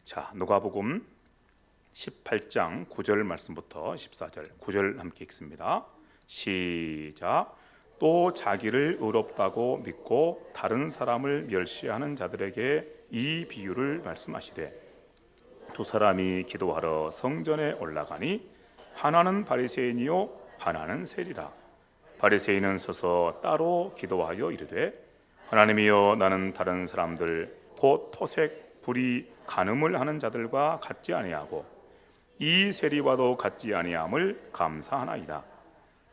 자, 누가복음 18장 9절 말씀부터 14절 9절 함께 읽습니다. 시작. 또 자기를 의롭다고 믿고 다른 사람을 멸시하는 자들에게 이 비유를 말씀하시되, 두 사람이 기도하러 성전에 올라가니 하나는 바리새인이요 하나는 세리라. 바리새인은 서서 따로 기도하여 이르되, 하나님이여, 나는 다른 사람들 곧 토색, 불의, 간음을 하는 자들과 같지 아니하고 이 세리와도 같지 아니함을 감사하나이다.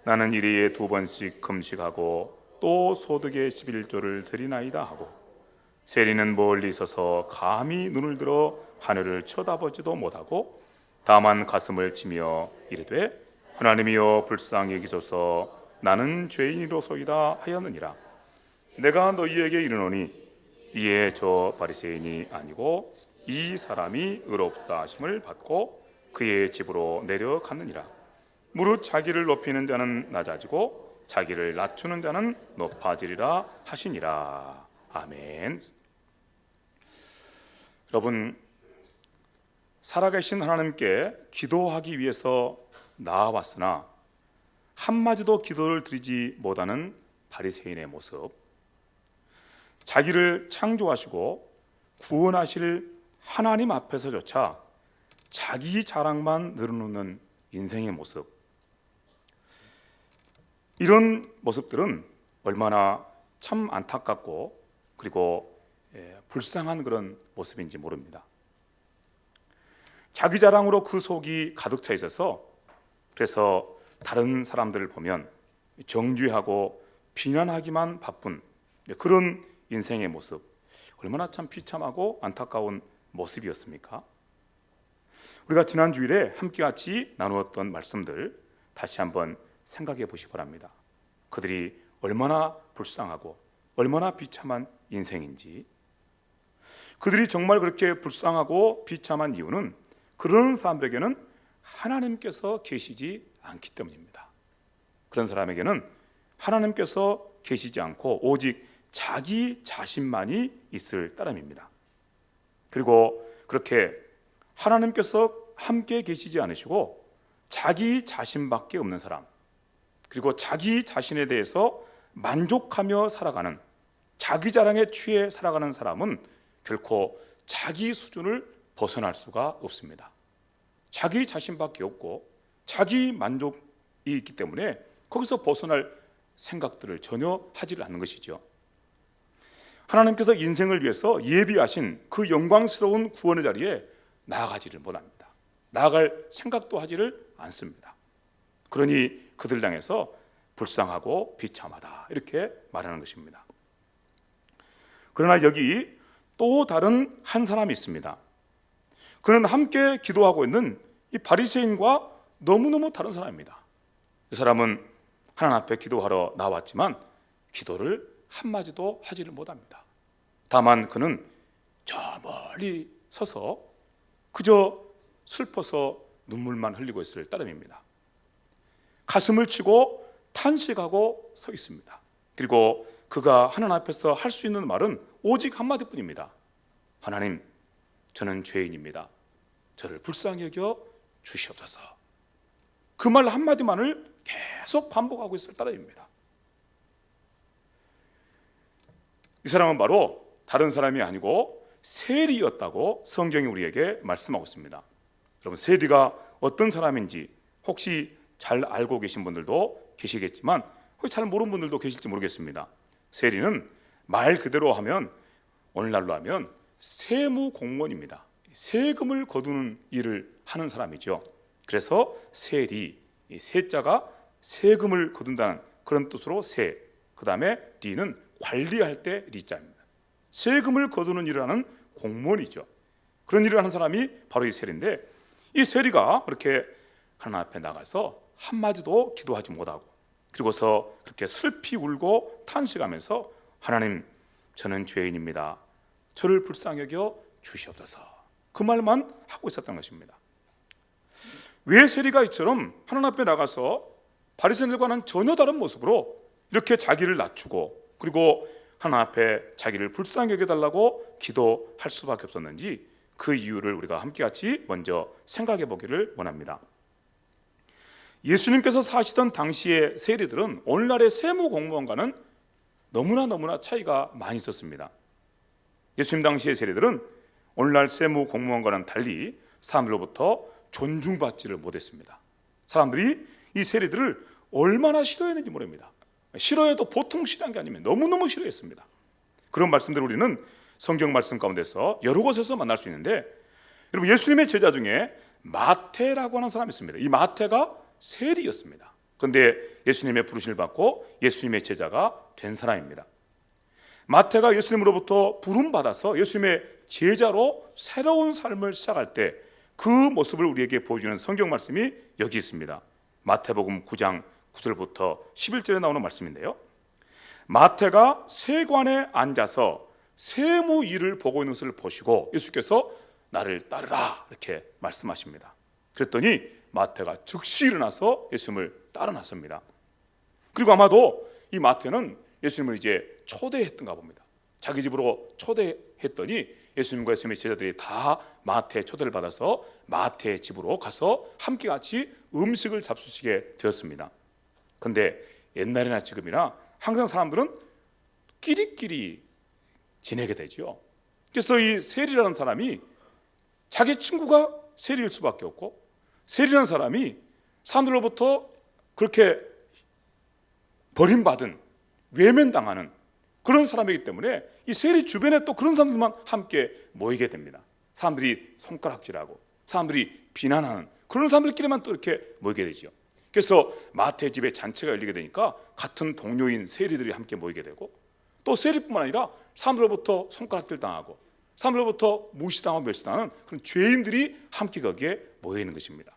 나는 일일이 2번씩 금식하고 또 소득의 11조를 드리나이다 하고, 세리는 멀리 서서 감히 눈을 들어 하늘을 쳐다보지도 못하고 다만 가슴을 치며 이르되, 하나님이여, 불쌍히 여기소서, 나는 죄인이로소이다 하였느니라. 내가 너희에게 이르노니 이에 저 바리새인이 아니고 이 사람이 의롭다 하심을 받고 그의 집으로 내려갔느니라. 무릇 자기를 높이는 자는 낮아지고 자기를 낮추는 자는 높아지리라 하시니라. 아멘. 여러분, 살아계신 하나님께 기도하기 위해서 나아왔으나 한마디도 기도를 드리지 못하는 바리새인의 모습, 자기를 창조하시고 구원하실 하나님 앞에서조차 자기 자랑만 늘어놓는 인생의 모습, 이런 모습들은 얼마나 참 안타깝고 그리고 불쌍한 그런 모습인지 모릅니다. 자기 자랑으로 그 속이 가득 차 있어서, 그래서 다른 사람들을 보면 정죄하고 비난하기만 바쁜 그런 인생의 모습, 얼마나 참 비참하고 안타까운 모습이었습니까? 우리가 지난 주일에 함께 같이 나누었던 말씀들 다시 한번 생각해 보시기 바랍니다. 그들이 얼마나 불쌍하고 얼마나 비참한 인생인지, 그들이 정말 그렇게 불쌍하고 비참한 이유는 그런 사람들에게는 하나님께서 계시지 않기 때문입니다. 그런 사람에게는 하나님께서 계시지 않고 오직 자기 자신만이 있을 따름입니다. 그리고 그렇게 하나님께서 함께 계시지 않으시고 자기 자신밖에 없는 사람, 그리고 자기 자신에 대해서 만족하며 살아가는, 자기 자랑에 취해 살아가는 사람은 결코 자기 수준을 벗어날 수가 없습니다. 자기 자신밖에 없고 자기 만족이 있기 때문에 거기서 벗어날 생각들을 전혀 하지를 않는 것이죠. 하나님께서 인생을 위해서 예비하신 그 영광스러운 구원의 자리에 나아가지를 못합니다. 나아갈 생각도 하지를 않습니다. 그러니 그들 향해서 불쌍하고 비참하다 이렇게 말하는 것입니다. 그러나 여기 또 다른 한 사람이 있습니다. 그는 함께 기도하고 있는 이 바리새인과 너무너무 다른 사람입니다. 이 사람은 하나님 앞에 기도하러 나왔지만 기도를 한마디도 하지를 못합니다. 다만 그는 저 멀리 서서 그저 슬퍼서 눈물만 흘리고 있을 따름입니다. 가슴을 치고 탄식하고 서 있습니다. 그리고 그가 하나님 앞에서 할 수 있는 말은 오직 한마디뿐입니다. 하나님, 저는 죄인입니다. 저를 불쌍히 여겨 주시옵소서. 그 말 한마디만을 계속 반복하고 있을 따름입니다. 이 사람은 바로 다른 사람이 아니고 세리였다고 성경이 우리에게 말씀하고 있습니다. 여러분, 세리가 어떤 사람인지 혹시 잘 알고 계신 분들도 계시겠지만 혹시 잘 모르는 분들도 계실지 모르겠습니다. 세리는 말 그대로 하면, 오늘날로 하면 세무 공무원입니다. 세금을 거두는 일을 하는 사람이죠. 그래서 세리, 이 세자가 세금을 거둔다는 그런 뜻으로 세, 그 다음에 리는 관리할 때 리자입니다. 세금을 거두는 일을 하는 공무원이죠. 그런 일을 하는 사람이 바로 이 세리인데, 이 세리가 그렇게 하나님 앞에 나가서 한마디도 기도하지 못하고, 그리고서 그렇게 슬피 울고 탄식하면서 하나님, 저는 죄인입니다. 저를 불쌍히 여겨 주시옵소서. 그 말만 하고 있었던 것입니다. 왜 세리가 이처럼 하나님 앞에 나가서 바리새인들과는 전혀 다른 모습으로 이렇게 자기를 낮추고 그리고 하나님 앞에 자기를 불쌍히 여겨달라고 기도할 수밖에 없었는지, 그 이유를 우리가 함께 같이 먼저 생각해 보기를 원합니다. 예수님께서 사시던 당시의 세리들은 오늘날의 세무공무원과는 너무나 차이가 많이 있었습니다. 예수님 당시의 세리들은 오늘날 세무공무원과는 달리 사람들로부터 존중받지를 못했습니다. 사람들이 이 세리들을 얼마나 싫어했는지 모릅니다. 싫어해도 보통 싫어한 게 아니면 너무너무 싫어했습니다. 그런 말씀들을 우리는 성경 말씀 가운데서 여러 곳에서 만날 수 있는데, 여러분, 예수님의 제자 중에 마태라고 하는 사람이 있습니다. 이 마태가 세리였습니다. 그런데 예수님의 부르심을 받고 예수님의 제자가 된 사람입니다. 마태가 예수님으로부터 부름받아서 예수님의 제자로 새로운 삶을 시작할 때 그 모습을 우리에게 보여주는 성경 말씀이 여기 있습니다. 마태복음 9장 9절부터 11절에 나오는 말씀인데요, 마태가 세관에 앉아서 세무 일을 보고 있는 것을 보시고 예수께서 나를 따르라 이렇게 말씀하십니다. 그랬더니 마태가 즉시 일어나서 예수님을 따라 나섭니다. 그리고 아마도 이 마태는 예수님을 이제 초대했던가 봅니다. 자기 집으로 초대했더니 예수님과 예수님의 제자들이 다 마태의 초대를 받아서 마태의 집으로 가서 함께 같이 음식을 잡수시게 되었습니다. 그런데 옛날이나 지금이나 항상 사람들은 끼리끼리 지내게 되죠. 그래서 이 세리라는 사람이 자기 친구가 세리일 수밖에 없고, 세리라는 사람이 사람들로부터 그렇게 버림받은, 외면당하는 그런 사람이기 때문에 이 세리 주변에 또 그런 사람들만 함께 모이게 됩니다. 사람들이 손가락질하고 사람들이 비난하는 그런 사람들끼리만 또 이렇게 모이게 되죠. 그래서 마태 집에 잔치가 열리게 되니까 같은 동료인 세리들이 함께 모이게 되고, 또 세리뿐만 아니라 사람들로부터 손가락질 당하고 사람들로부터 무시당하고 멸시당하는 그런 죄인들이 함께 거기에 모여 있는 것입니다.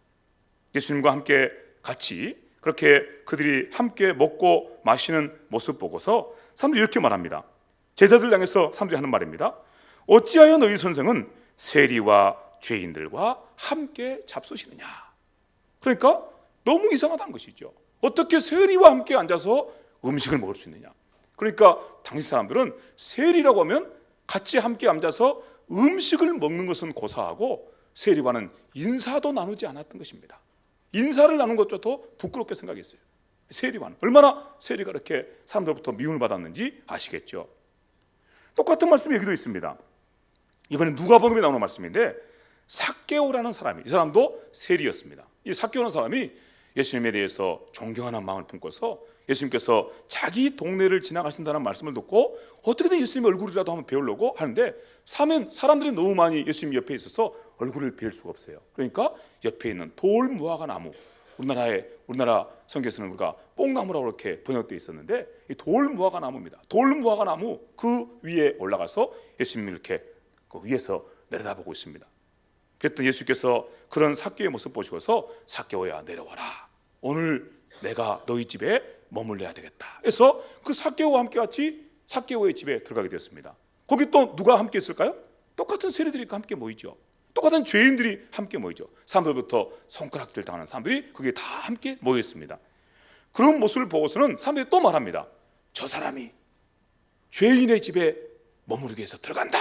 예수님과 함께 같이 그렇게 그들이 함께 먹고 마시는 모습 보고서 사람들이 이렇게 말합니다. 제자들 향해서 사람들이 하는 말입니다. 어찌하여 너희 선생은 세리와 죄인들과 함께 잡수시느냐. 그러니까 너무 이상하다는 것이죠. 어떻게 세리와 함께 앉아서 음식을 먹을 수 있느냐. 그러니까 당시 사람들은 세리라고 하면 같이 함께 앉아서 음식을 먹는 것은 고사하고 세리와는 인사도 나누지 않았던 것입니다. 인사를 나눈 것조차도 부끄럽게 생각했어요. 세리와는 얼마나 세리가 이렇게 사람들로부터 미움을 받았는지 아시겠죠. 똑같은 말씀이 여기도 있습니다. 이번에 누가복음에 나오는 말씀인데, 삭개오라는 사람이, 이 사람도 세리였습니다. 이 삭개오라는 사람이 예수님에 대해서 존경하는 마음을 품고서 예수님께서 자기 동네를 지나가신다는 말씀을 듣고 어떻게든 예수님의 얼굴이라도 한번 배우려고 하는데, 사람들이 너무 많이 예수님 옆에 있어서 얼굴을 뵐 수가 없어요. 그러니까 옆에 있는 돌무화과 나무, 우리나라 성경에서는 우리가 뽕나무라고 이렇게 번역되어 있었는데, 이 돌무화과 나무입니다. 돌무화과 나무 그 위에 올라가서 예수님을 이렇게 그 위에서 내려다보고 있습니다. 그랬더니 예수께서 그런 삭개오의 모습 보시고서 삭개오야 내려와라. 오늘 내가 너희 집에 머물러야 되겠다. 그래서 그 삭개오와 함께 같이 삭개오의 집에 들어가게 되었습니다. 거기 또 누가 함께 있을까요? 똑같은 세리들이 함께 모이죠. 똑같은 죄인들이 함께 모이죠. 사람들부터 손가락질 당하는 사람들이 거기에 다 함께 모여 있습니다. 그런 모습을 보고서는 사람들이 또 말합니다. 저 사람이 죄인의 집에 머무르기 위해서 들어간다.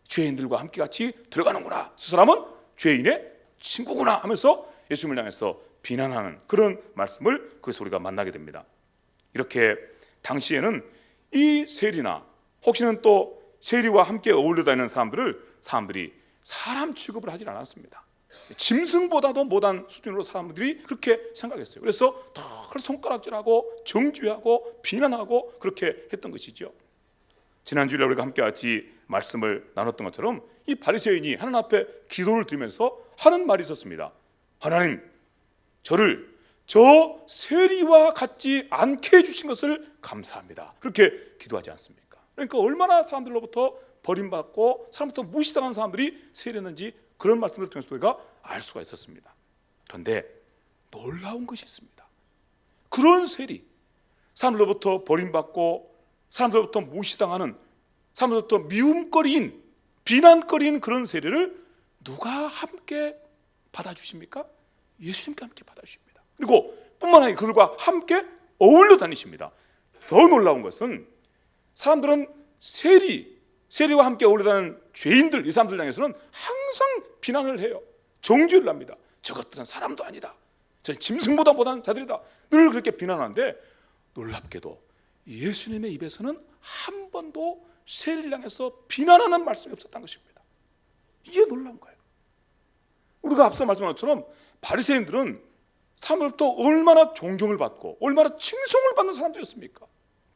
죄인들과 함께 같이 들어가는구나. 저 사람은 죄인의 친구구나 하면서 예수님을 향해서 비난하는 그런 말씀을 거기서 우리가 만나게 됩니다. 이렇게 당시에는 이 세리나 혹시는 또 세리와 함께 어울려 다니는 사람들이 사람 취급을 하지 않았습니다. 짐승보다도 못한 수준으로 사람들이 그렇게 생각했어요. 그래서 더 손가락질하고 정죄하고 비난하고 그렇게 했던 것이죠. 지난주에 우리가 함께 같이 말씀을 나눴던 것처럼 이 바리새인이 하나님 앞에 기도를 드리면서 하는 말이 있었습니다. 하나님, 저를 저 세리와 같지 않게 해주신 것을 감사합니다. 그렇게 기도하지 않습니까? 그러니까 얼마나 사람들로부터 버림받고 사람부터 무시당한 사람들이 세리였는지 그런 말씀을 통해서 우리가 알 수가 있었습니다. 그런데 놀라운 것이 있습니다. 그런 세리, 사람들로부터 버림받고 사람들로부터 무시당하는, 사람들로부터 미움거리인, 비난거리인 그런 세리를 누가 함께 받아주십니까? 예수님께 함께 받아주십니다. 그리고 뿐만 아니라 그들과 함께 어울려 다니십니다. 더 놀라운 것은 사람들은 세리, 세리와 함께 어울리다는 죄인들, 이 사람들 향해서는 항상 비난을 해요. 정죄를 합니다. 저것들은 사람도 아니다. 전 짐승보다 못한 자들이다. 늘 그렇게 비난하는데 놀랍게도 예수님의 입에서는 한 번도 세리를 향해서 비난하는 말씀이 없었던 것입니다. 이게 놀라운 거예요. 우리가 앞서 말씀한 것처럼 바리새인들은 사람들부터 얼마나 존경을 받고 얼마나 칭송을 받는 사람들이었습니까?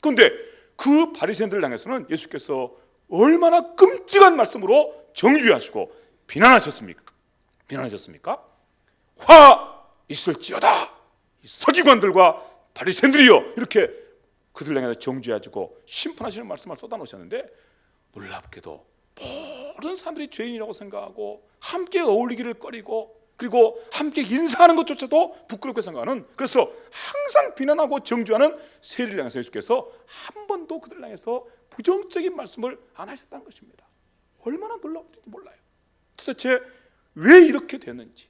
그런데 그 바리새인들을 향해서는 예수께서 얼마나 끔찍한 말씀으로 정죄하시고 비난하셨습니까? 화 있을지어다, 이 서기관들과 바리새인들이여, 이렇게 그들 향해서 정죄하시고 심판하시는 말씀을 쏟아놓으셨는데 놀랍게도 모든 사람들이 죄인이라고 생각하고 함께 어울리기를 꺼리고 그리고 함께 인사하는 것조차도 부끄럽게 생각하는, 그래서 항상 비난하고 정죄하는 세리를 향해서 예수께서 한 번도 그들 향해서 부정적인 말씀을 안 하셨다는 것입니다. 얼마나 놀라운지 몰라요. 도대체 왜 이렇게 됐는지,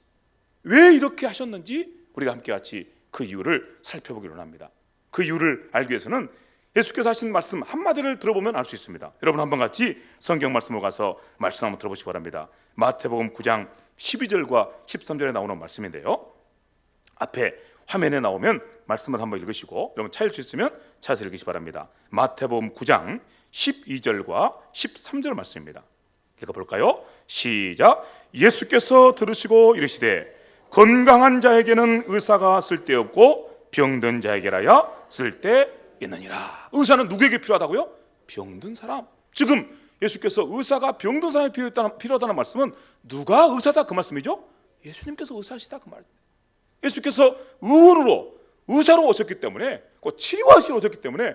왜 이렇게 하셨는지 우리가 함께 같이 그 이유를 살펴보기로 합니다. 그 이유를 알기 위해서는 예수께서 하신 말씀 한마디를 들어보면 알 수 있습니다. 여러분 한번 같이 성경 말씀으로 가서 말씀 한번 들어보시기 바랍니다. 마태복음 9장 12절과 13절에 나오는 말씀인데요, 앞에 화면에 나오면 말씀을 한번 읽으시고 여러분 찾을 수 있으면 찾아서 읽으시기 바랍니다. 마태복음 9장 12절과 13절 말씀입니다. 읽어볼까요? 시작. 예수께서 들으시고 이르시되 건강한 자에게는 의사가 쓸데없고 병든 자에게라야 쓸데있느니라. 의사는 누구에게 필요하다고요? 병든 사람. 지금 예수께서 의사가 병든 사람이 필요하다는 말씀은 누가 의사다 그 말씀이죠? 예수님께서 의사시다 그 말. 예수께서 의원으로 의사로 오셨기 때문에, 그 치료하시러 오셨기 때문에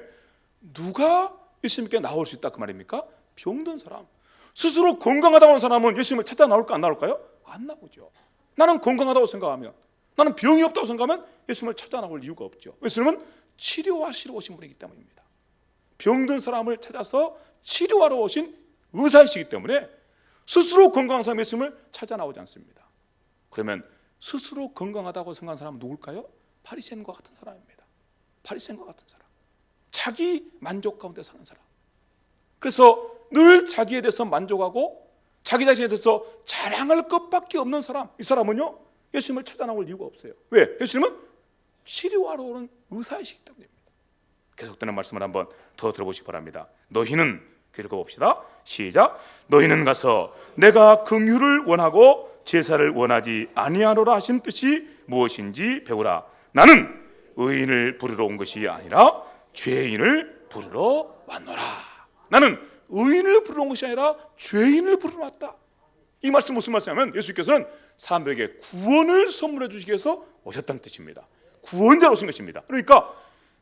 누가 예수님께 나올 수 있다 그 말입니까? 병든 사람. 스스로 건강하다고 하는 사람은 예수님을 찾아 나올까 안 나올까요? 안 나오죠. 나는 건강하다고 생각하면, 나는 병이 없다고 생각하면 예수님을 찾아 나올 이유가 없죠. 예수님은 치료하시러 오신 분이기 때문입니다. 병든 사람을 찾아서 치료하러 오신 의사이시기 때문에 스스로 건강한 사람이 예수님을 찾아 나오지 않습니다. 그러면 스스로 건강하다고 생각하는 사람은 누굴까요? 바리새인과 같은 사람입니다. 바리새인과 같은 사람, 자기 만족 가운데 사는 사람. 그래서 늘 자기에 대해서 만족하고 자기 자신에 대해서 자랑할 것밖에 없는 사람, 이 사람은요 예수님을 찾아 나올 이유가 없어요. 왜? 예수님은 치료하러 오는 의사이시기 때문입니다. 계속되는 말씀을 한번 더 들어보시기 바랍니다. 너희는, 읽어봅시다. 시작. 너희는 가서 내가 긍휼을 원하고 제사를 원하지 아니하노라 하신 뜻이 무엇인지 배우라. 나는 의인을 부르러 온 것이 아니라 죄인을 부르러 왔노라. 나는 의인을 부르러 온 것이 아니라 죄인을 부르러 왔다. 이 말씀 무슨 말씀이냐면 예수께서는 사람들에게 구원을 선물해 주시기 위해서 오셨다는 뜻입니다. 구원자로 오신 것입니다. 그러니까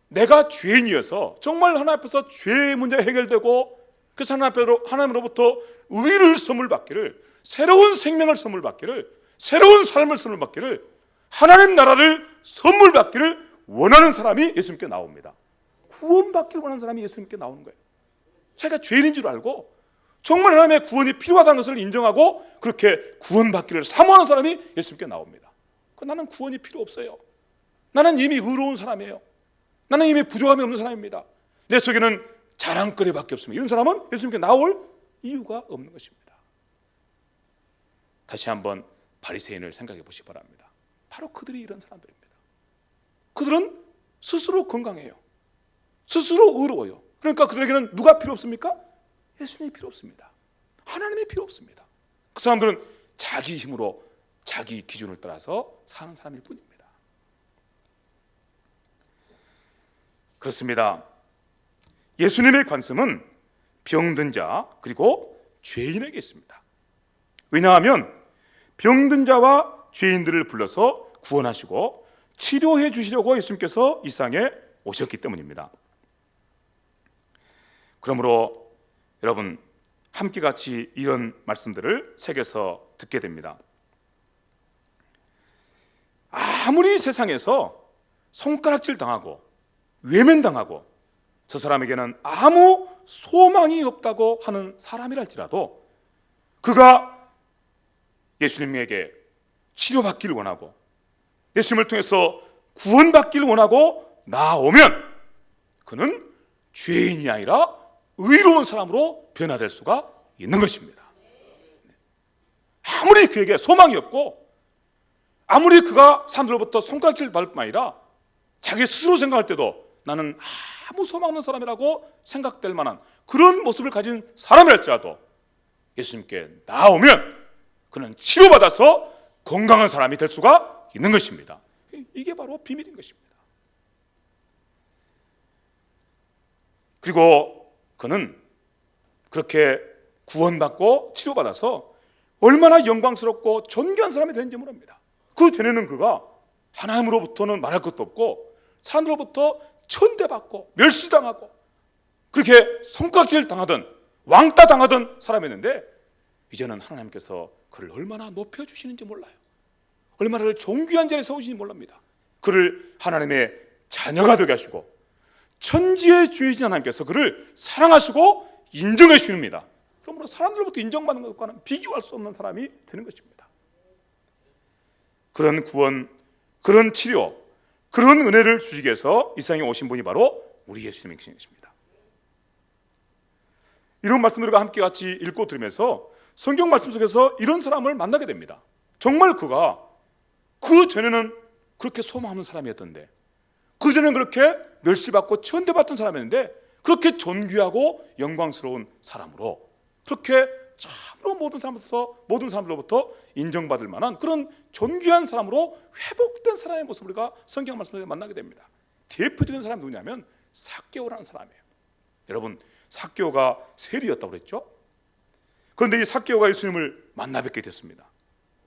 내가 죄인이어서 정말 하나님 앞에서 죄의 문제가 해결되고 그래서 하나님으로부터 의를 선물 받기를, 새로운 생명을 선물 받기를, 새로운 삶을 선물 받기를, 하나님 나라를 선물 받기를 원하는 사람이 예수님께 나옵니다. 구원받기를 원하는 사람이 예수님께 나오는 거예요. 자기가 죄인인 줄 알고 정말 하나님의 구원이 필요하다는 것을 인정하고 그렇게 구원받기를 사모하는 사람이 예수님께 나옵니다. 나는 구원이 필요 없어요. 나는 이미 의로운 사람이에요. 나는 이미 부족함이 없는 사람입니다. 내 속에는 자랑거리밖에 없습니다. 이런 사람은 예수님께 나올 이유가 없는 것입니다. 다시 한번 바리새인을 생각해 보시기 바랍니다. 바로 그들이 이런 사람들입니다. 그들은 스스로 건강해요. 스스로 의로워요. 그러니까 그들에게는 누가 필요 없습니까? 예수님이 필요 없습니다. 하나님이 필요 없습니다. 그 사람들은 자기 힘으로 자기 기준을 따라서 사는 사람일 뿐입니다. 그렇습니다. 예수님의 관심은 병든 자 그리고 죄인에게 있습니다. 왜냐하면 병든 자와 죄인들을 불러서 구원하시고 치료해 주시려고 예수님께서 이 세상에 오셨기 때문입니다. 그러므로 여러분 함께 같이 이런 말씀들을 새겨서 듣게 됩니다. 아무리 세상에서 손가락질 당하고 외면당하고 저 사람에게는 아무 소망이 없다고 하는 사람이랄지라도 그가 예수님에게 치료받기를 원하고 예수님을 통해서 구원받기를 원하고 나오면 그는 죄인이 아니라 의로운 사람으로 변화될 수가 있는 것입니다. 아무리 그에게 소망이 없고 아무리 그가 사람들로부터 손가락질을 받을 뿐만 아니라 자기 스스로 생각할 때도 나는 아무 소망 없는 사람이라고 생각될 만한 그런 모습을 가진 사람이랄지라도 예수님께 나오면 그는 치료받아서 건강한 사람이 될 수가 있는 것입니다. 이게 바로 비밀인 것입니다. 그리고 그는 그렇게 구원받고 치료받아서 얼마나 영광스럽고 존귀한 사람이 되는지 모릅니다. 그 전에는 그가 하나님으로부터는 말할 것도 없고 사람들로부터 천대받고 멸시당하고 그렇게 손가락질 당하던 왕따 당하던 사람이었는데 이제는 하나님께서 그를 얼마나 높여주시는지 몰라요. 얼마나 그를 존귀한 자리에 세우시는지 몰랍니다. 그를 하나님의 자녀가 되게 하시고 천지의 주이신 하나님께서 그를 사랑하시고 인정해 주십니다. 그러므로 사람들로부터 인정받는 것과는 비교할 수 없는 사람이 되는 것입니다. 그런 구원, 그런 치료, 그런 은혜를 주시기 위해서 이 세상에 오신 분이 바로 우리 예수님이신 것입니다. 이런 말씀들과 함께 같이 읽고 들으면서 성경 말씀 속에서 이런 사람을 만나게 됩니다. 정말 그가 그 전에는 그렇게 소망 없는 사람이었던데, 그 전에는 그렇게 멸시받고 천대받던 사람이었는데 그렇게 존귀하고 영광스러운 사람으로 그렇게 참으로 모든 사람들로부터 인정받을 만한 그런 존귀한 사람으로 회복된 사람의 모습을 우리가 성경 말씀에서 만나게 됩니다. 대표적인 사람이 누구냐면 삭개오라는 사람이에요. 여러분, 삭개오가 세리였다고 그랬죠? 그런데 이 삭개오가 예수님을 만나 뵙게 됐습니다.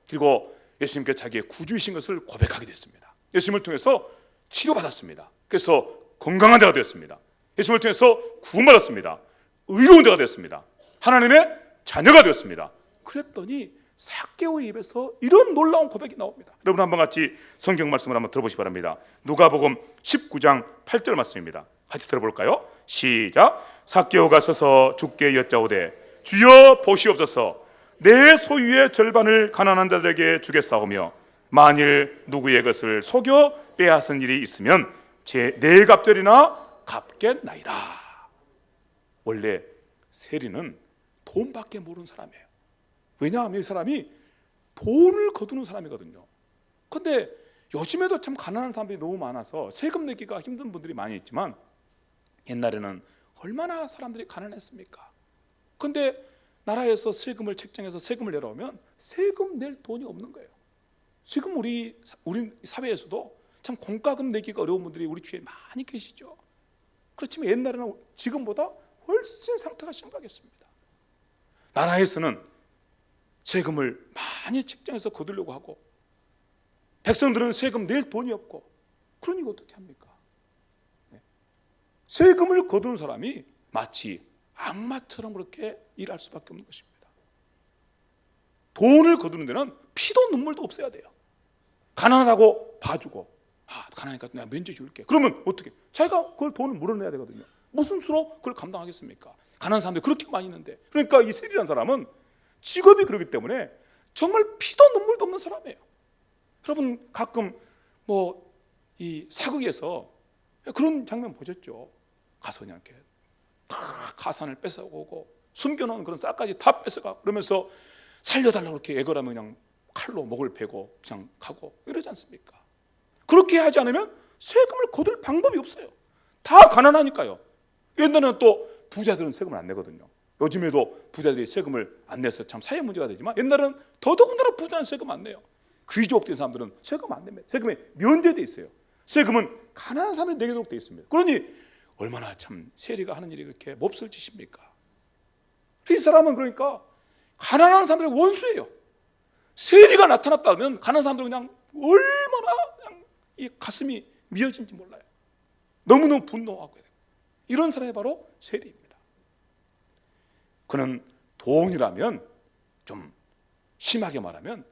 그리고 예수님께 자기의 구주이신 것을 고백하게 됐습니다. 예수님을 통해서 치료받았습니다. 그래서 건강한 자가 되었습니다. 예수님을 통해서 구원받았습니다. 의로운 자가 되었습니다. 하나님의 자녀가 되었습니다. 그랬더니 삭개오의 입에서 이런 놀라운 고백이 나옵니다. 여러분, 한번 같이 성경 말씀을 한번 들어보시기 바랍니다. 누가복음 19장 8절 말씀입니다. 같이 들어볼까요? 시작. 삭개오가 서서 주께 여짜오되 주여 보시옵소서, 내 소유의 절반을 가난한 자들에게 주겠사오며 만일 누구의 것을 속여 빼앗은 일이 있으면 제 네 갑절이나 갚겠나이다. 원래 세리는 돈밖에 모르는 사람이에요. 왜냐하면 이 사람이 돈을 거두는 사람이거든요. 그런데 요즘에도 참 가난한 사람들이 너무 많아서 세금 내기가 힘든 분들이 많이 있지만 옛날에는 얼마나 사람들이 가난했습니까? 그런데 나라에서 세금을 책정해서 세금을 내려오면 세금 낼 돈이 없는 거예요. 지금 우리 사회에서도 참 공과금 내기가 어려운 분들이 우리 주위에 많이 계시죠. 그렇지만 옛날에는 지금보다 훨씬 상태가 심각했습니다. 나라에서는 세금을 많이 책정해서 거두려고 하고 백성들은 세금 낼 돈이 없고, 그러니 어떻게 합니까? 세금을 거두는 사람이 마치 악마처럼 그렇게 일할 수밖에 없는 것입니다. 돈을 거두는 데는 피도 눈물도 없어야 돼요. 가난하다고 봐주고, 가난하니까 내가 면제 줄게. 그러면 어떻게? 자기가 그걸 돈을 물어내야 되거든요. 무슨 수로 그걸 감당하겠습니까? 가난한 사람들이 그렇게 많이 있는데. 그러니까 이 세리라는 사람은 직업이 그렇기 때문에 정말 피도 눈물도 없는 사람이에요. 여러분, 가끔 이 사극에서 그런 장면 보셨죠? 가서 그냥 이렇게 다 가산을 뺏어오고 숨겨놓은 그런 쌀까지 다 뺏어가, 그러면서 살려달라고 이렇게 애걸하면 그냥 칼로 목을 베고 그냥 가고 이러지 않습니까? 그렇게 하지 않으면 세금을 거둘 방법이 없어요. 다 가난하니까요. 옛날에는 또 부자들은 세금을 안 내거든요. 요즘에도 부자들이 세금을 안 내서 참 사회 문제가 되지만 옛날에는 더더군다나 부자는 세금 안 내요. 귀족된 사람들은 세금 안 냅니다. 세금에 면제돼 있어요. 세금은 가난한 사람이 내도록 돼 있습니다. 그러니 얼마나 참 세리가 하는 일이 그렇게 몹쓸 짓입니까? 이 사람은 그러니까 가난한 사람들의 원수예요. 세리가 나타났다면 가난한 사람들은 그냥 얼마나 그냥 이 가슴이 미어진지 몰라요. 너무너무 분노하고 돼요. 이런 사람이 바로 세리입니다. 그는 돈이라면, 좀 심하게 말하면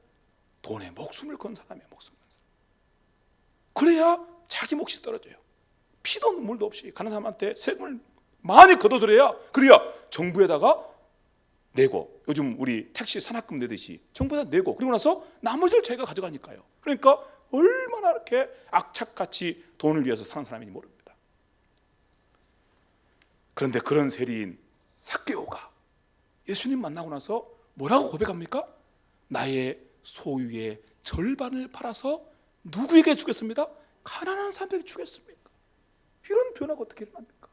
돈에 목숨을 건 사람이에요. 목숨을 건 사람. 그래야 자기 몫이 떨어져요. 피도 눈물도 없이 가난한 사람한테 세금을 많이 걷어들여야, 그래야 정부에다가 내고, 요즘 우리 택시 산학금 내듯이 정부에다 내고, 그리고 나서 나머지를 자기가 가져가니까요. 그러니까 얼마나 이렇게 악착같이 돈을 위해서 사는 사람인지 모릅니다. 그런데 그런 세리인 삭개오가 예수님 만나고 나서 뭐라고 고백합니까? 나의 소유의 절반을 팔아서 누구에게 주겠습니다? 가난한 사람에게 주겠습니까? 이런 변화가 어떻게 일어납니까?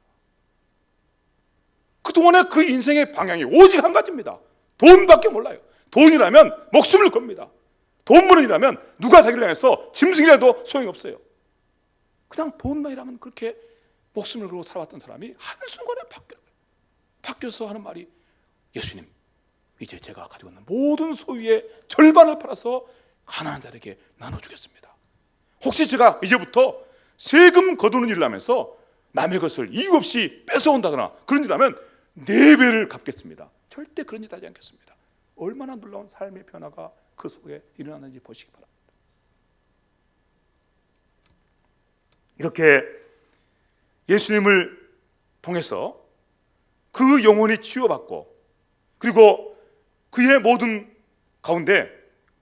그동안의 그 인생의 방향이 오직 한 가지입니다. 돈밖에 몰라요. 돈이라면 목숨을 겁니다. 돈문이라면 누가 자기를 향해서 짐승이라도 소용이 없어요. 그냥 돈만이라면 그렇게 목숨을 걸고 살아왔던 사람이 한순간에 바뀌어서 하는 말이, 예수님, 이제 제가 가지고 있는 모든 소유의 절반을 팔아서 가난한 자에게 나눠주겠습니다. 혹시 제가 이제부터 세금 거두는 일을 하면서 남의 것을 이유 없이 뺏어온다거나 그런 일 하면 4배를 갚겠습니다. 절대 그런 일 하지 않겠습니다. 얼마나 놀라운 삶의 변화가 그 속에 일어나는지 보시기 바랍니다. 이렇게 예수님을 통해서 그 영혼이 치유받고, 그리고 그의 모든 가운데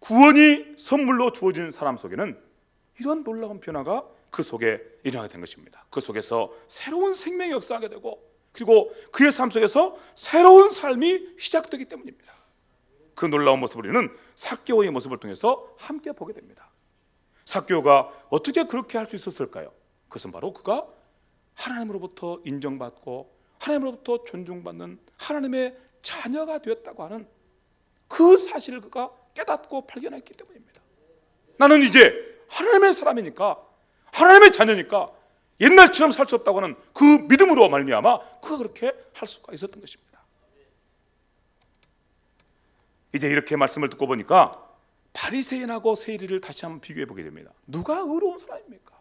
구원이 선물로 주어진 사람 속에는 이런 놀라운 변화가 그 속에 일어나게 된 것입니다. 그 속에서 새로운 생명이 역사하게 되고, 그리고 그의 삶 속에서 새로운 삶이 시작되기 때문입니다. 그 놀라운 모습을 우리는 삭개오의 모습을 통해서 함께 보게 됩니다. 삭개오가 어떻게 그렇게 할 수 있었을까요? 그것은 바로 그가 하나님으로부터 인정받고 하나님으로부터 존중받는 하나님의 자녀가 되었다고 하는 그 사실을 그가 깨닫고 발견했기 때문입니다. 나는 이제 하나님의 사람이니까, 하나님의 자녀니까 옛날처럼 살 수 없다고 하는 그 믿음으로 말미암아 그가 그렇게 할 수가 있었던 것입니다. 이제 이렇게 말씀을 듣고 보니까 바리새인하고 세리를 다시 한번 비교해 보게 됩니다. 누가 의로운 사람입니까?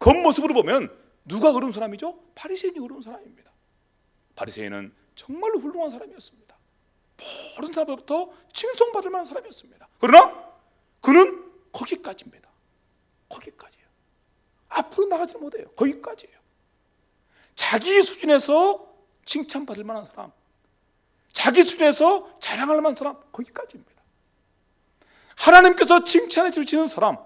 겉모습으로 보면 누가 의로운 사람이죠? 바리새인이 의로운 사람입니다. 바리새인은 정말로 훌륭한 사람이었습니다. 모든 사람으로부터 칭송받을 만한 사람이었습니다. 그러나 그는 거기까지입니다. 거기까지예요. 앞으로 나가지 못해요. 거기까지예요. 자기 수준에서 칭찬받을 만한 사람, 자기 수준에서 자랑할 만한 사람, 거기까지입니다. 하나님께서 칭찬해 주시는 사람,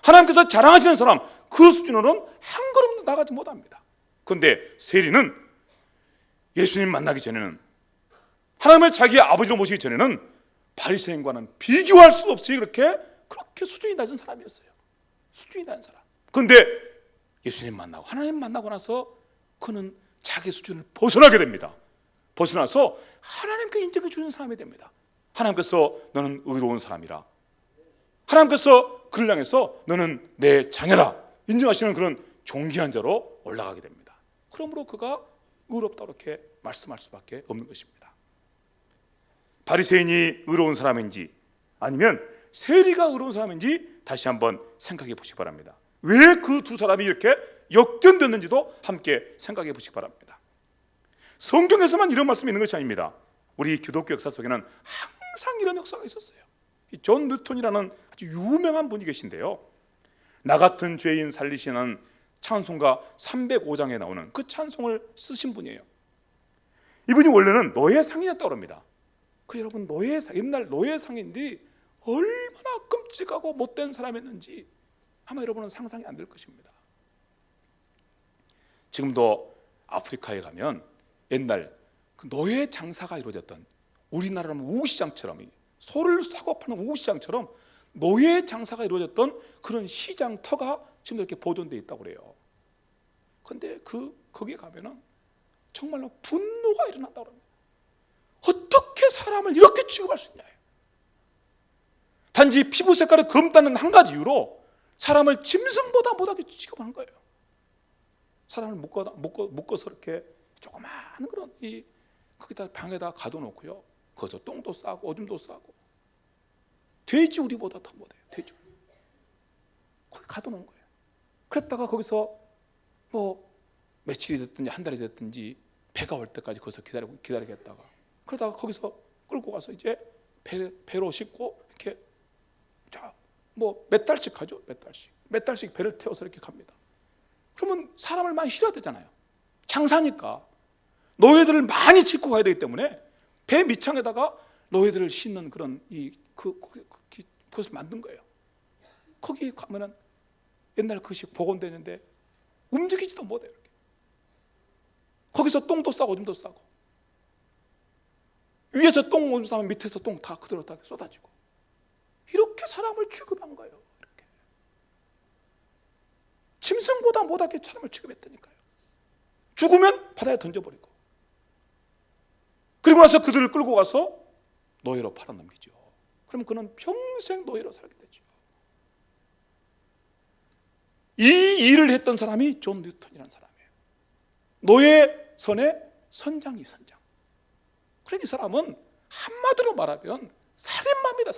하나님께서 자랑하시는 사람, 그 수준으로는 한 걸음도 나가지 못합니다. 그런데 세리는 예수님 만나기 전에는, 하나님을 자기의 아버지로 모시기 전에는 바리새인과는 비교할 수 없이 그렇게 수준이 낮은 사람이었어요. 수준이 낮은 사람. 그런데 예수님 만나고 하나님 만나고 나서 그는 자기 수준을 벗어나게 됩니다. 벗어나서 하나님께 인정해 주는 사람이 됩니다. 하나님께서 너는 의로운 사람이라, 하나님께서 그를 향해서 너는 내 자녀라 인정하시는 그런 존귀한 자로 올라가게 됩니다. 그러므로 그가 의롭다 이렇게 말씀할 수밖에 없는 것입니다. 바리새인이 의로운 사람인지 아니면 세리가 의로운 사람인지 다시 한번 생각해 보시기 바랍니다. 왜 그 두 사람이 이렇게 역전됐는지도 함께 생각해 보시기 바랍니다. 성경에서만 이런 말씀이 있는 것이 아닙니다. 우리 기독교 역사 속에는 항상 이런 역사가 있었어요. 존 뉴턴이라는 아주 유명한 분이 계신데요, 나 같은 죄인 살리시는 찬송가 305장에 나오는 그 찬송을 쓰신 분이에요. 이분이 원래는 노예상이었다고 합니다. 여러분, 옛날 노예상인들이 얼마나 끔찍하고 못된 사람이었는지 아마 여러분은 상상이 안 될 것입니다. 지금도 아프리카에 가면 옛날 그 노예 장사가 이루어졌던, 우리나라는 우시장처럼, 소를 사고 파는 우시장처럼 노예 장사가 이루어졌던 그런 시장터가 지금 이렇게 보존되어 있다고 그래요. 그런데 거기에 가면은 정말로 분노가 일어난다고 합니다. 어떻게 사람을 이렇게 취급할 수 있냐. 단지 피부 색깔이 검다는 한 가지 이유로 사람을 짐승보다 못하게 취급하는 거예요. 사람을 묶어서 이렇게 조그마한 그런 거기다 방에다 가둬놓고요, 거기서 똥도 싸고 오줌도 싸고, 돼지우리보다 더 못해요. 돼지우리 거기 가둬놓은 거예요. 그랬다가 거기서 뭐 며칠이 됐든지 한 달이 됐든지 배가 올 때까지 거기서 기다리겠다가, 그러다가 거기서 끌고 가서 이제 배로 싣고 이렇게 몇 달씩 가죠. 몇 달씩 배를 태워서 이렇게 갑니다. 그러면 사람을 많이 실어야 되잖아요. 장사니까 노예들을 많이 싣고 가야 되기 때문에 배 밑창에다가 노예들을 싣는 그런 그것을 만든 거예요. 거기 가면은 옛날 그것이 복원되는데 움직이지도 못해요. 이렇게. 거기서 똥도 싸고 오줌도 싸고. 위에서 똥 온 사람 밑에서 똥 다 그대로 다 쏟아지고, 이렇게 사람을 취급한 거예요. 이렇게 짐승보다 못하게 사람을 취급했다니까요. 죽으면 바다에 던져버리고, 그리고 나서 그들을 끌고 가서 노예로 팔아넘기죠. 그러면 그는 평생 노예로 살게 되죠. 이 일을 했던 사람이 존 뉴턴이라는 사람이에요. 노예 선의 선장이 선장. 그러니까 이 사람은 한마디로 말하면 살인마입니다.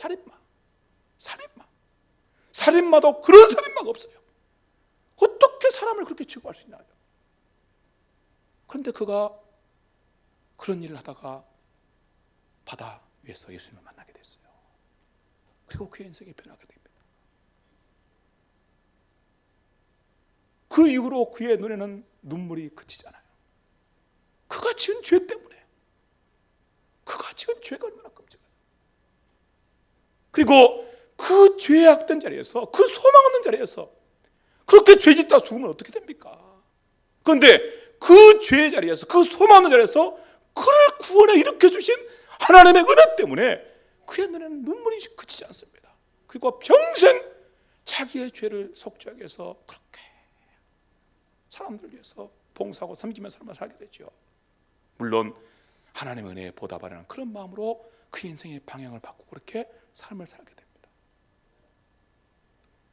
살인마도 그런 살인마가 없어요. 어떻게 사람을 그렇게 취급할 수 있나요? 그런데 그가 그런 일을 하다가 바다 위에서 예수님을 만나게 됐어요. 그리고 그의 인생이 변하게 됩니다. 그 이후로 그의 눈에는 눈물이 그치잖아요. 그가 지은 죄 때문에. 그가 지은 죄가 얼마나 끔찍해요. 그리고 그 죄악된 자리에서, 그 소망 없는 자리에서 그렇게 죄 짓다 죽으면 어떻게 됩니까? 그런데 그 죄의 자리에서, 그 소망 없는 자리에서 그를 구원해 일으켜 주신 하나님의 은혜 때문에 그의 눈에는 눈물이 그치지 않습니다. 그리고 평생 자기의 죄를 속죄하기 위해서 그렇게 사람들을 위해서 봉사하고 섬기며 삶을 살게 되죠. 물론 하나님의 은혜에 보답하려는 그런 마음으로 그 인생의 방향을 바꾸고 그렇게 삶을 살게 됩니다.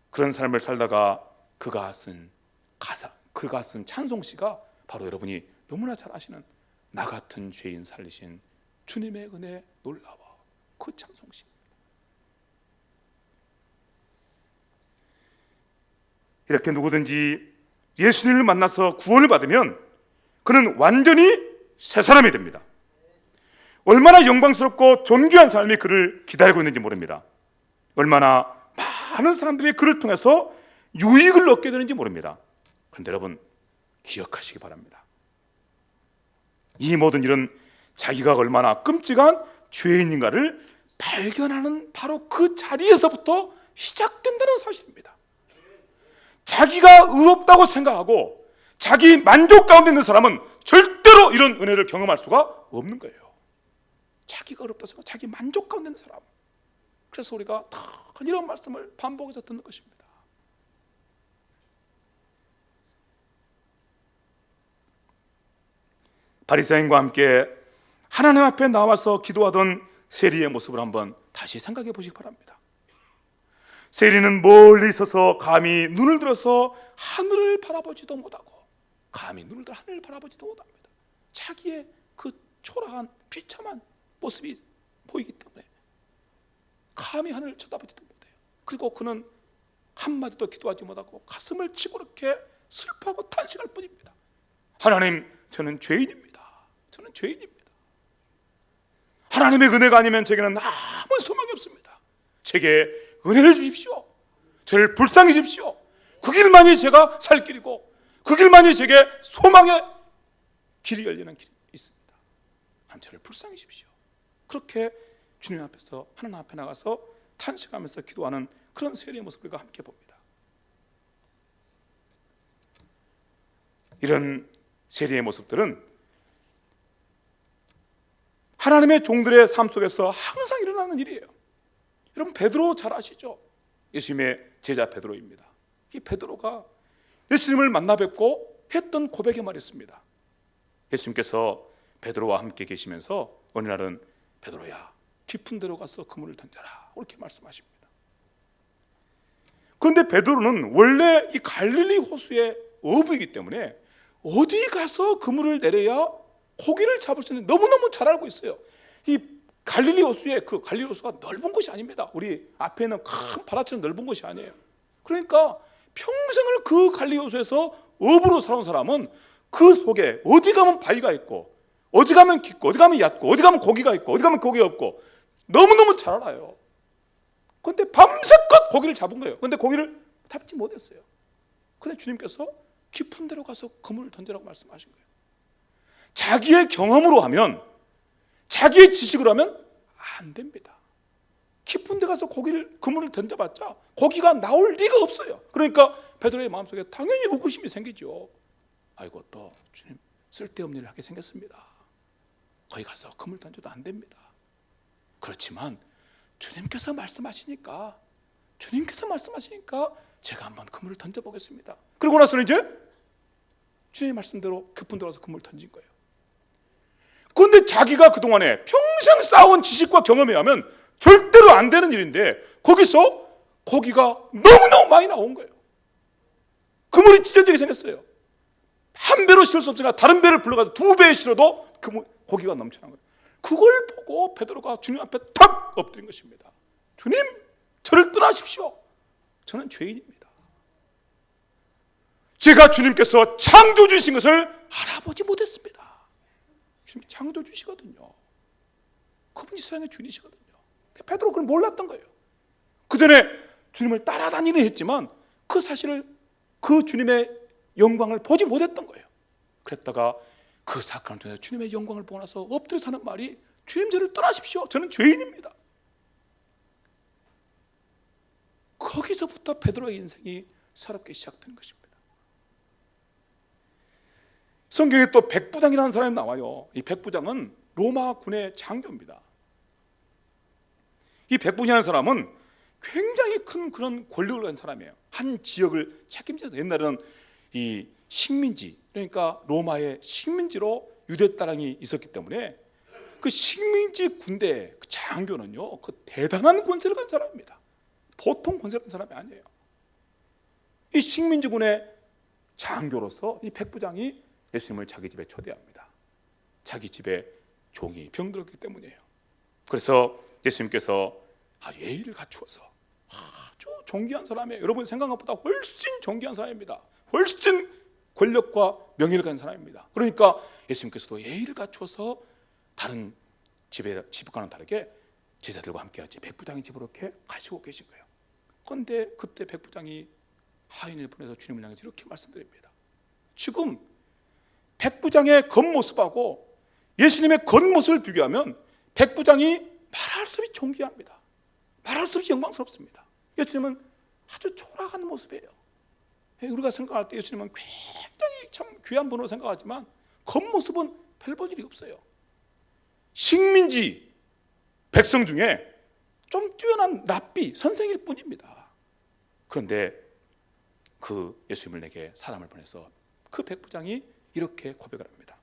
그런 삶을 살다가 그가 쓴 가사, 그가 쓴 찬송시가 바로 여러분이 너무나 잘 아시는 나 같은 죄인 살리신 주님의 은혜 놀라워, 그 찬송시입니다. 이렇게 누구든지 예수님을 만나서 구원을 받으면 그는 완전히 새 사람이 됩니다. 얼마나 영광스럽고 존귀한 삶이 그를 기다리고 있는지 모릅니다. 얼마나 많은 사람들이 그를 통해서 유익을 얻게 되는지 모릅니다. 그런데 여러분 기억하시기 바랍니다. 이 모든 일은 자기가 얼마나 끔찍한 죄인인가를 발견하는 바로 그 자리에서부터 시작된다는 사실입니다. 자기가 의롭다고 생각하고 자기 만족 가운데 있는 사람은 절대로 이런 은혜를 경험할 수가 없는 거예요. 자기가 의롭다고 생각하고 자기 만족 가운데 있는 사람. 그래서 우리가 다 이런 말씀을 반복해서 듣는 것입니다. 바리새인과 함께 하나님 앞에 나와서 기도하던 세리의 모습을 한번 다시 생각해 보시기 바랍니다. 세리는 멀리 있어서 감히 눈을 들어서 하늘을 바라보지도 못하고, 감히 눈을 들어 하늘을 바라보지도 못합니다. 자기의 그 초라한 비참한 모습이 보이기 때문에 감히 하늘을 쳐다보지도 못해요. 그리고 그는 한마디도 기도하지 못하고 가슴을 치고 이렇게 슬퍼하고 탄식할 뿐입니다. 하나님, 저는 죄인입니다. 저는 죄인입니다. 하나님의 은혜가 아니면 제게는 아무 소망이 없습니다. 제게 은혜를 주십시오. 저를 불쌍히 주십시오. 그 길만이 제가 살 길이고 그 길만이 제게 소망의 길이 열리는 길이 있습니다. 하나님, 저를 불쌍히 주십시오. 그렇게 주님 앞에서, 하나님 앞에 나가서 탄식하면서 기도하는 그런 세리의 모습을 우리가 함께 봅니다. 이런 세리의 모습들은 하나님의 종들의 삶 속에서 항상 일어나는 일이에요. 여러분 베드로 잘 아시죠? 예수님의 제자 베드로입니다. 이 베드로가 예수님을 만나 뵙고 했던 고백의 말이 있습니다. 예수님께서 베드로와 함께 계시면서 어느 날은 베드로야, 깊은 데로 가서 그물을 던져라, 이렇게 말씀하십니다. 그런데 베드로는 원래 이 갈릴리 호수의 어부이기 때문에 어디 가서 그물을 내려야 고기를 잡을 수 있는 너무너무 잘 알고 있어요. 이 갈릴리 호수의 그 갈릴리 호수가 넓은 곳이 아닙니다. 우리 앞에 있는 큰 바다처럼 넓은 곳이 아니에요. 그러니까 평생을 그 갈릴리 호수에서 어부로 살아온 사람은 그 속에 어디 가면 바위가 있고 어디 가면 깊고 어디 가면 얕고 어디 가면 고기가 있고 어디 가면 고기가 없고 너무너무 잘 알아요. 그런데 밤새껏 고기를 잡은 거예요. 그런데 고기를 잡지 못했어요. 그런데 주님께서 깊은 데로 가서 그물을 던지라고 말씀하신 거예요. 자기의 경험으로 하면, 자기의 지식으로 하면 안 됩니다. 깊은 데 가서 그물을 던져봤자 고기가 나올 리가 없어요. 그러니까 베드로의 마음속에 당연히 의구심이 생기죠. 아이고, 또 주님 쓸데없는 일을 하게 생겼습니다. 거기 가서 그물 던져도 안 됩니다. 그렇지만 주님께서 말씀하시니까 제가 한번 그물을 던져보겠습니다. 그러고 나서는 이제 주님의 말씀대로 그분 들어서 그물을 던진 거예요. 그런데 자기가 그동안에 평생 쌓아온 지식과 경험에 하면 절대로 안 되는 일인데 거기서 고기가 너무너무 많이 나온 거예요. 그물이 찢어지게 생겼어요. 한 배로 실을 수 없으니까 다른 배를 불러가지고 두 배 실어도 고기가 넘쳐난 거예요. 그걸 보고 베드로가 주님 앞에 탁 엎드린 것입니다. 주님, 저를 떠나십시오. 저는 죄인입니다. 제가 주님께서 창조주신 것을 알아보지 못했습니다. 주님이 창조주시거든요. 그분이 세상의 주인이시거든요. 베드로 그걸 몰랐던 거예요. 그 전에 주님을 따라다니는 했지만 그 사실을, 그 주님의 영광을 보지 못했던 거예요. 그랬다가 그 사건을 통해서 주님의 영광을 보고 나서 엎드려서 하는 말이, 주님, 저를 떠나십시오. 저는 죄인입니다. 거기서부터 베드로의 인생이 새롭게 시작되는 것입니다. 성경에 또 백부장이라는 사람이 나와요. 이 백부장은 로마 군의 장교입니다. 이 백부장이라는 사람은 굉장히 큰 그런 권력을 가진 사람이에요. 한 지역을 책임져서, 옛날에는 이 식민지, 그러니까 로마의 식민지로 유대 땅이 있었기 때문에 그 식민지 군대 그 장교는요, 그 대단한 권세를 가진 사람입니다. 보통 권세를 가진 사람이 아니에요. 이 식민지군의 장교로서 이 백부장이 예수님을 자기 집에 초대합니다. 자기 집에 종이 병들었기 때문이에요. 그래서 예수님께서 예의를 갖추어서, 아주 존귀한 사람이에요. 여러분 생각한 것보다 훨씬 존귀한 사람입니다. 훨씬 권력과 명예를 가진 사람입니다. 그러니까 예수님께서도 예의를 갖추어서 다른 집과는 다르게 제자들과 함께 같이 백부장의 집으로 이렇게 가시고 계신 거예요. 그런데 그때 백부장이 하인을 보내서 주님을 향해서 이렇게 말씀드립니다. 지금 백부장의 겉모습하고 예수님의 겉모습을 비교하면 백부장이 말할 수 없이 존귀합니다. 말할 수 없이 영광스럽습니다. 예수님은 아주 초라한 모습이에요. 우리가 생각할 때 예수님은 굉장히 참 귀한 분으로 생각하지만 겉모습은 별 볼 일이 없어요. 식민지 백성 중에 좀 뛰어난 랍비 선생일 뿐입니다. 그런데 그 예수님을 내게 사람을 보내서 그 백부장이 이렇게 고백을 합니다.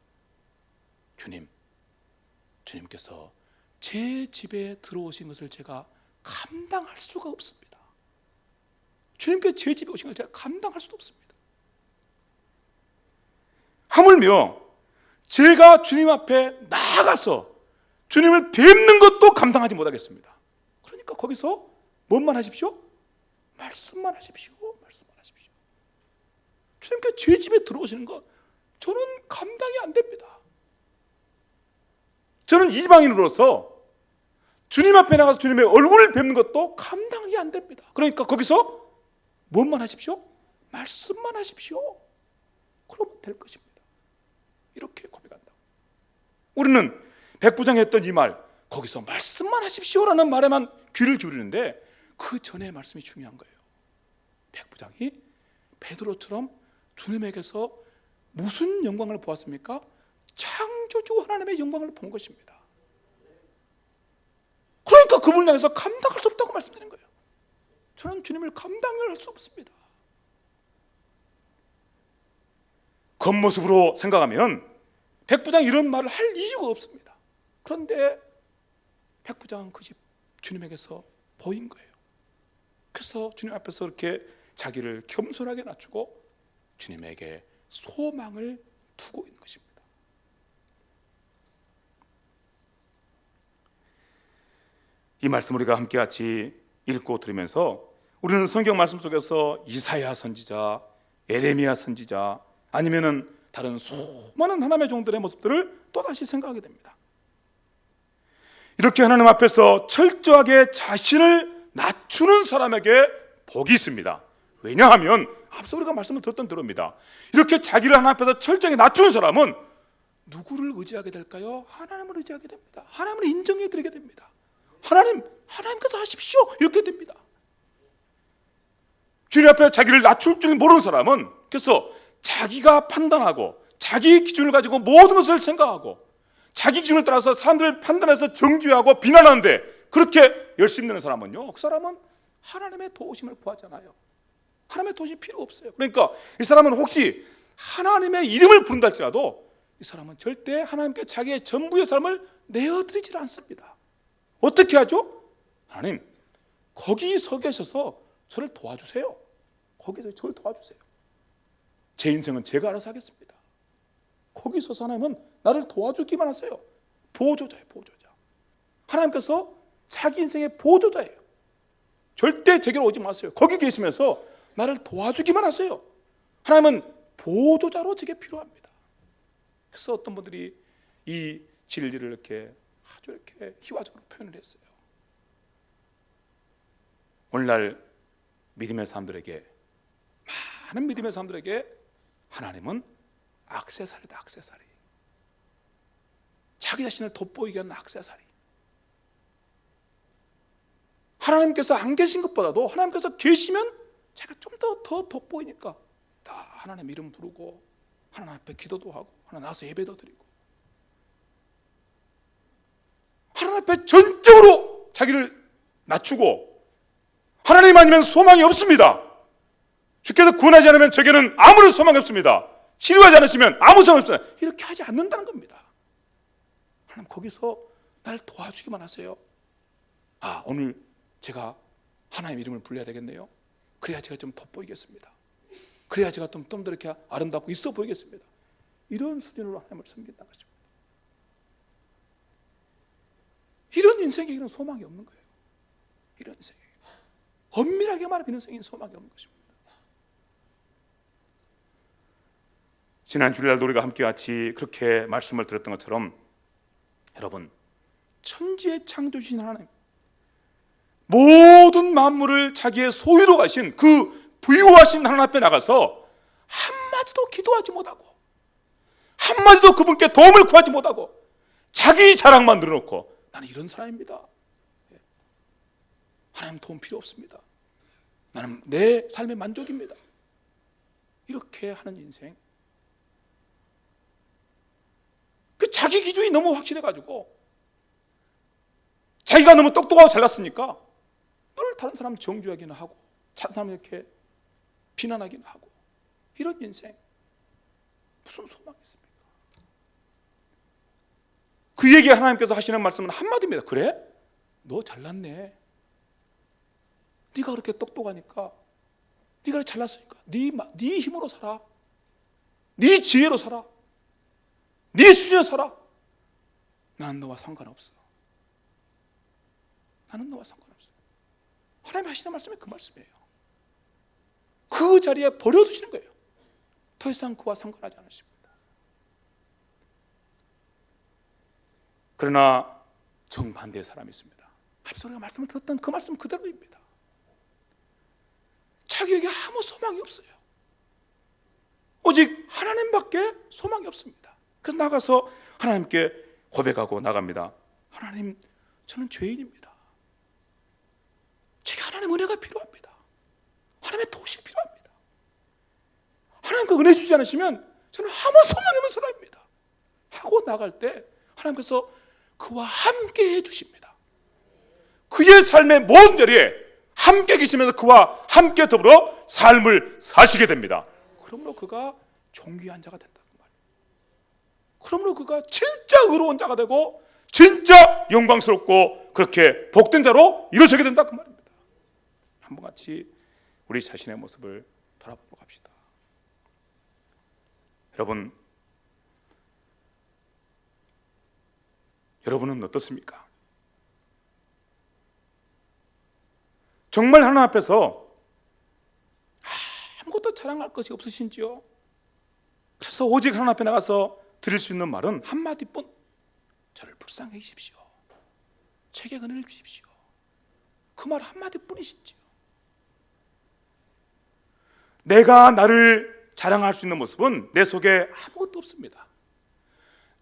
주님께서 제 집에 들어오신 것을 제가 감당할 수가 없습니다. 주님께서 제 집에 오신 걸 제가 감당할 수도 없습니다. 하물며 제가 주님 앞에 나아가서 주님을 뵙는 것도 감당하지 못하겠습니다. 그러니까 거기서 뭔만 하십시오? 말씀만 하십시오. 말씀만 하십시오. 주님께서 제 집에 들어오시는 것 저는 감당이 안 됩니다. 저는 이방인으로서 주님 앞에 나가서 주님의 얼굴을 뵙는 것도 감당이 안 됩니다. 그러니까 거기서 뭔만 하십시오? 말씀만 하십시오. 그러면 될 것입니다. 이렇게 고백한다. 우리는 백부장이 했던 이 말, 거기서 말씀만 하십시오라는 말에만 귀를 기울이는데 그 전의 말씀이 중요한 거예요. 백부장이 베드로처럼 주님에게서 무슨 영광을 보았습니까? 창조주 하나님의 영광을 본 것입니다. 그러니까 그분을 향해서 감당할 수 없다고 말씀드린 거예요. 저는 주님을 감당할 수 없습니다. 겉모습으로 생각하면 백부장이 이런 말을 할 이유가 없습니다. 그런데 백부장은 그 집 주님에게서 보인 거예요. 그래서 주님 앞에서 이렇게 자기를 겸손하게 낮추고 주님에게 소망을 두고 있는 것입니다. 이 말씀 우리가 함께 같이 읽고 들으면서 우리는 성경 말씀 속에서 이사야 선지자, 에레미야 선지자, 아니면은 다른 수많은 하나님의 종들의 모습들을 또다시 생각하게 됩니다. 이렇게 하나님 앞에서 철저하게 자신을 낮추는 사람에게 복이 있습니다. 왜냐하면 앞서 우리가 말씀을 들었던 대로입니다. 이렇게 자기를 하나님 앞에서 철저하게 낮추는 사람은 누구를 의지하게 될까요? 하나님을 의지하게 됩니다. 하나님을 인정해 드리게 됩니다. 하나님께서 하십시오 이렇게 됩니다. 주님 앞에 자기를 낮출 줄 모르는 사람은 그래서 자기가 판단하고 자기 기준을 가지고 모든 것을 생각하고 자기 기준을 따라서 사람들을 판단해서 정죄하고 비난하는데 그렇게 열심히 되는 사람은요, 그 사람은 하나님의 도우심을 구하잖아요. 하나님의 도우심이 필요 없어요. 그러니까 이 사람은 혹시 하나님의 이름을 부른다 할지라도 이 사람은 절대 하나님께 자기의 전부의 삶을 내어드리지 않습니다. 어떻게 하죠? 하나님, 거기 서 계셔서 저를 도와주세요. 거기서 저를 도와주세요. 제 인생은 제가 알아서 하겠습니다. 거기 서서 하나님은 나를 도와주기만 하세요. 보호조자예요, 보호조자. 하나님께서 자기 인생의 보호조자예요. 절대 제게로 오지 마세요. 거기 계시면서 나를 도와주기만 하세요. 하나님은 보호조자로 제게 필요합니다. 그래서 어떤 분들이 이 진리를 이렇게 아주 이렇게 희화적으로 표현을 했어요. 오늘날 믿음의 사람들에게, 많은 믿음의 사람들에게 하나님은 액세서리다, 액세서리. 자기 자신을 돋보이게 하는 액세서리. 하나님께서 안 계신 것보다도 하나님께서 계시면 제가 좀 더 돋보이니까 다 하나님 이름 부르고 하나님 앞에 기도도 하고 하나님 나와서 예배도 드리고 하나님 앞에 전적으로 자기를 낮추고, 하나님 아니면 소망이 없습니다. 주께서 구원하지 않으면 저에게는 아무런 소망이 없습니다. 치료하지 않으시면 아무 소망이 없습니다. 이렇게 하지 않는다는 겁니다. 하나님 거기서 나를 도와주기만 하세요. 아, 오늘 제가 하나님 이름을 불러야 되겠네요. 그래야 제가 좀 돋보이겠습니다. 그래야 제가 좀 더 이렇게 아름답고 있어 보이겠습니다. 이런 수준으로 하나님을 섬긴다는 것입니다. 이런 인생에게는 소망이 없는 거예요. 이런 인생에게 엄밀하게 말하면 이런 인생에는 소망이 없는 것입니다. 지난 주일날 우리가 함께 같이 그렇게 말씀을 드렸던 것처럼, 여러분, 천지의 창조주신 하나님, 모든 만물을 자기의 소유로 가신 그 부유하신 하나님 앞에 나가서 한마디도 기도하지 못하고 한마디도 그분께 도움을 구하지 못하고 자기 자랑만 늘어놓고, 나는 이런 사람입니다, 하나님 도움 필요 없습니다, 나는 내 삶의 만족입니다, 이렇게 하는 인생, 그 자기 기준이 너무 확실해가지고 자기가 너무 똑똑하고 잘났으니까 늘 다른 사람 정죄하기는 하고 다른 사람 이렇게 비난하기는 하고, 이런 인생 무슨 소망이 있습니까? 그에게 하나님께서 하시는 말씀은 한마디입니다. 그래? 너 잘났네. 네가 그렇게 똑똑하니까, 네가 잘났으니까 네 힘으로 살아, 네 지혜로 살아, 네 수준에 살아. 나는 너와 상관없어. 나는 너와 상관없어. 하나님이 하시는 말씀이 그 말씀이에요. 그 자리에 버려두시는 거예요. 더 이상 그와 상관하지 않으십니다. 그러나 정반대의 사람이 있습니다. 앞서 우리가 말씀을 듣던 그 말씀 그대로입니다. 자기에게 아무 소망이 없어요. 오직 하나님밖에 소망이 없습니다. 그래서 나가서 하나님께 고백하고 나갑니다. 하나님, 저는 죄인입니다. 제게 하나님의 은혜가 필요합니다. 하나님의 도우심이 필요합니다. 하나님께 은혜 주지 않으시면 저는 아무 소망이 없는 사람입니다 하고 나갈 때 하나님께서 그와 함께 해주십니다. 그의 삶의 모든 자리에 함께 계시면서 그와 함께 더불어 삶을 사시게 됩니다. 그러므로 그가 존귀한 자가 된다는 말이에요. 그러므로 그가 진짜 의로운 자가 되고 진짜 영광스럽고 그렇게 복된 자로 이루어지게 된다 그 말입니다. 한번 같이 우리 자신의 모습을 돌아보도록 합시다. 여러분은 어떻습니까? 정말 하나님 앞에서 아무것도 자랑할 것이 없으신지요? 그래서 오직 하나님 앞에 나가서 드릴 수 있는 말은 한마디뿐, 저를 불쌍히 여기십시오, 제게 은혜를 주십시오, 그 말 한마디뿐이신지요? 내가 나를 자랑할 수 있는 모습은 내 속에 아무것도 없습니다.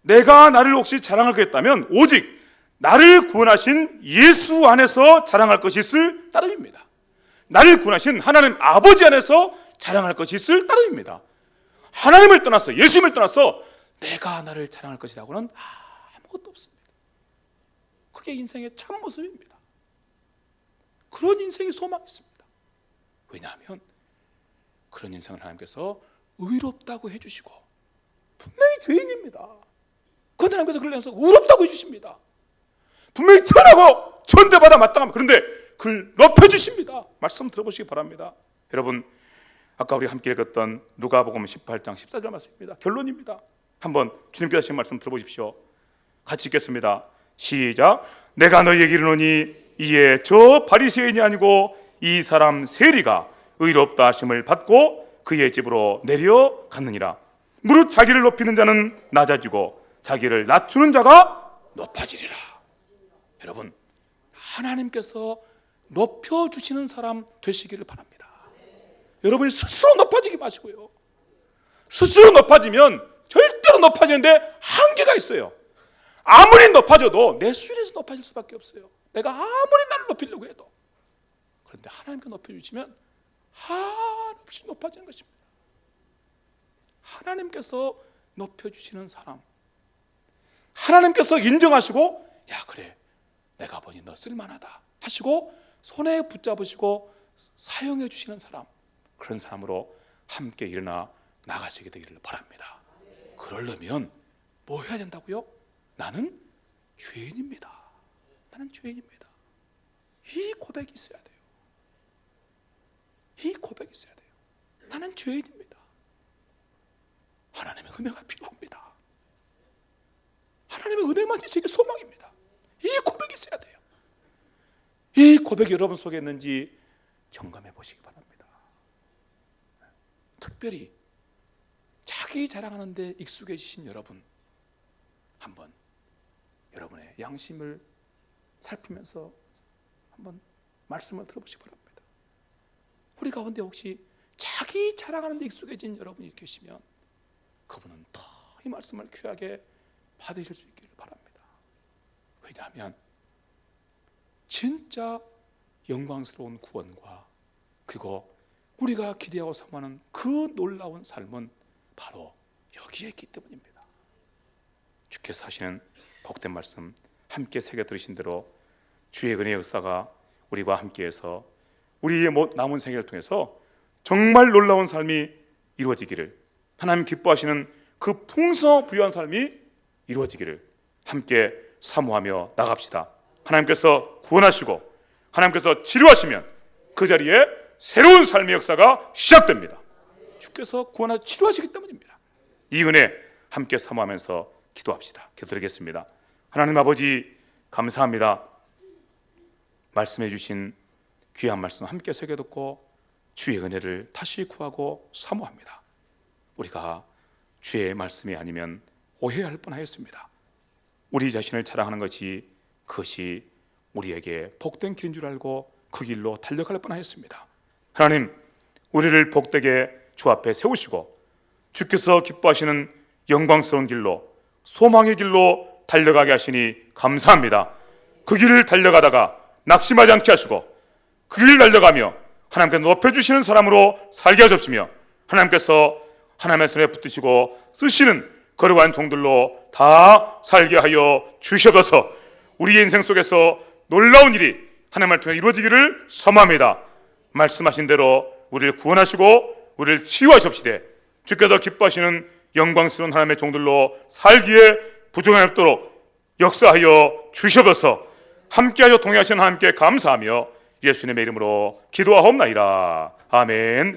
내가 나를 혹시 자랑할 것 있다면 오직 나를 구원하신 예수 안에서 자랑할 것이 있을 따름입니다. 나를 구원하신 하나님 아버지 안에서 자랑할 것이 있을 따름입니다. 하나님을 떠나서, 예수님을 떠나서 내가 나를 자랑할 것이라고는 아무것도 없습니다. 그게 인생의 참모습입니다. 그런 인생이 소망이 있습니다. 왜냐하면 그런 인생을 하나님께서 의롭다고 해주시고, 분명히 죄인입니다. 그런데 하나님께서 그를 향해서 의롭다고 해주십니다. 분명히 천하고 천대받아 마땅합니다. 그런데 그를 높여주십니다. 말씀 들어보시기 바랍니다. 여러분, 아까 우리 함께 읽었던 누가복음 18장 14절 말씀입니다. 결론입니다. 한번 주님께서 하신 말씀 들어보십시오. 같이 읽겠습니다. 시작. 내가 너희에게 이르노니 이에 저 바리새인이 아니고 이 사람 세리가 의롭다 하심을 받고 그의 집으로 내려갔느니라. 무릇 자기를 높이는 자는 낮아지고 자기를 낮추는 자가 높아지리라. 여러분, 하나님께서 높여주시는 사람 되시기를 바랍니다. 여러분이 스스로 높아지지 마시고요. 스스로 높아지면 절대로 높아지는데 한계가 있어요. 아무리 높아져도 내 수준에서 높아질 수밖에 없어요. 내가 아무리 나를 높이려고 해도. 그런데 하나님께 높여주시면 한없이 높아지는 것입니다. 하나님께서 높여주시는 사람, 하나님께서 인정하시고, 야 그래 내가 보니 너 쓸만하다 하시고 손에 붙잡으시고 사용해 주시는 사람, 그런 사람으로 함께 일어나 나가시게 되기를 바랍니다. 그러려면 뭐 해야 된다고요? 나는 죄인입니다. 나는 죄인입니다. 이 고백이 있어야 돼요. 이 고백이 있어야 돼요. 나는 죄인입니다. 하나님의 은혜가 필요합니다. 하나님의 은혜만이 제게 소망입니다. 이 고백이 있어야 돼요. 이 고백이 여러분 속에 있는지 점검해 보시기 바랍니다. 특별히 자기 자랑하는 데 익숙해지신 여러분, 한번 여러분의 양심을 살피면서 한번 말씀을 들어보시기 바랍니다. 우리 가운데 혹시 자기 자랑하는 데 익숙해진 여러분이 계시면 그분은 더 이 말씀을 귀하게 받으실 수 있기를 바랍니다. 왜냐하면 진짜 영광스러운 구원과 그리고 우리가 기대하고 사모하는 그 놀라운 삶은 바로 여기에 있기 때문입니다. 주께서 하시는 복된 말씀 함께 새겨 들으신 대로 주의 은혜의 역사가 우리와 함께해서 우리의 남은 생애를 통해서 정말 놀라운 삶이 이루어지기를, 하나님 기뻐하시는 그 풍성하고 부유한 삶이 이루어지기를 함께 사모하며 나갑시다. 하나님께서 구원하시고 하나님께서 치료하시면 그 자리에 새로운 삶의 역사가 시작됩니다. 주께서 구원하시고 치료하시기 때문입니다. 이 은혜 함께 사모하면서 기도합시다. 기도드리겠습니다. 하나님 아버지, 감사합니다. 말씀해 주신 귀한 말씀 함께 새겨 듣고 주의 은혜를 다시 구하고 사모합니다. 우리가 주의 말씀이 아니면 오해할 뻔하였습니다. 우리 자신을 자랑하는 그것이 우리에게 복된 길인 줄 알고 그 길로 달려갈 뻔하였습니다. 하나님, 우리를 복되게 주 앞에 세우시고 주께서 기뻐하시는 영광스러운 길로, 소망의 길로 달려가게 하시니 감사합니다. 그 길을 달려가다가 낙심하지 않게 하시고 그 길을 달려가며 하나님께서 높여주시는 사람으로 살게 하셨으며 하나님께서 하나님의 손에 붙드시고 쓰시는 거룩한 종들로 다 살게 하여 주시옵소서. 우리의 인생 속에서 놀라운 일이 하나님을 통해 이루어지기를 소망합니다. 말씀하신 대로 우리를 구원하시고 우리를 치유하시옵시되 주께서 기뻐하시는 영광스러운 하나님의 종들로 살기에 부족함이 없도록 역사하여 주시옵소서. 함께하여 동행하시는 하나님께 감사하며 예수님의 이름으로 기도하옵나이다. 아멘.